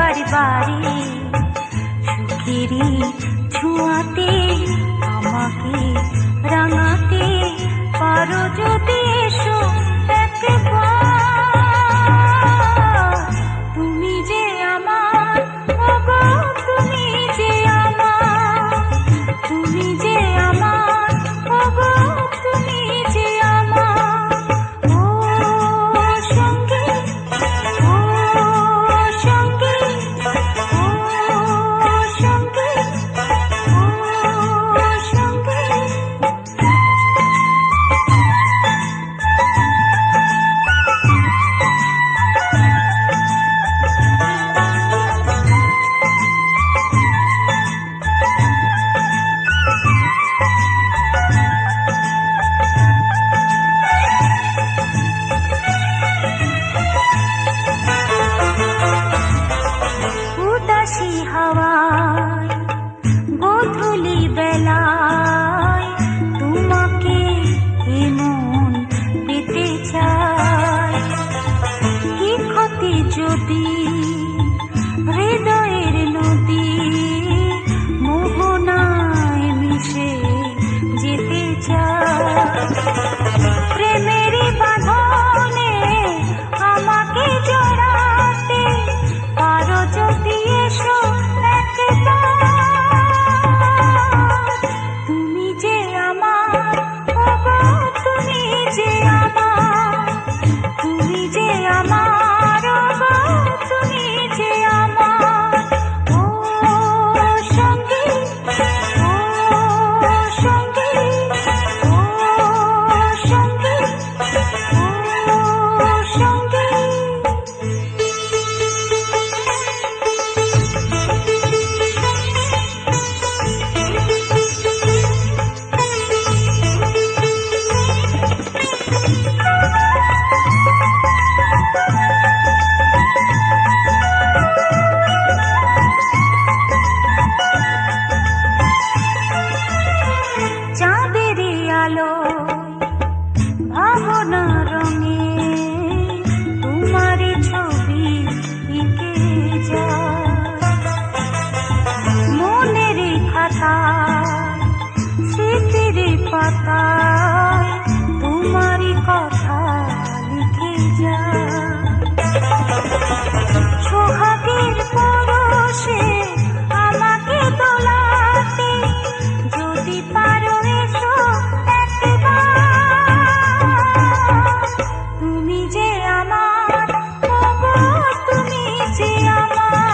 বারে সুখেরই ছোঁয়াতে আমাকে রাঙাতে পারো যদি এসো একবার। তুমি যে আমার, ওগো তুমি যে আমার, তুমি যে আমার, ওগো তুমি যে আমার। ও সঙ্গী, ও সঙ্গী, ও সঙ্গী, ও সঙ্গী। উদাসী হাওয়ায় গোধূলি বেলায় তোমাকে এমন পেতে চায়। কি ক্ষতি যদি হৃদয়ের নদী মোহনায় মিশে যেতে চায়। প্রেমেরই বাঁধনে আমাকে জড়াতে পারো যদি এসো একবার। তুমি যে আমার, ওগো তুমি যে আমার, তুমি যে আমার, ওগো তুমি যে আমার। ও সঙ্গী, ও সঙ্গী, ও সঙ্গী, ও সঙ্গী। চাঁদেরই আলো ভাবনা রঙে তোমার ছবি এঁকে যায়। মনের খাতায় স্মৃতির পাতায় তোমার কথা লিখে যায়। সোহাগের পরশে আমাকে দোলাতে যদি পারো এসো একবার। তুমি যে আমার, ওগো তুমি যে আমার।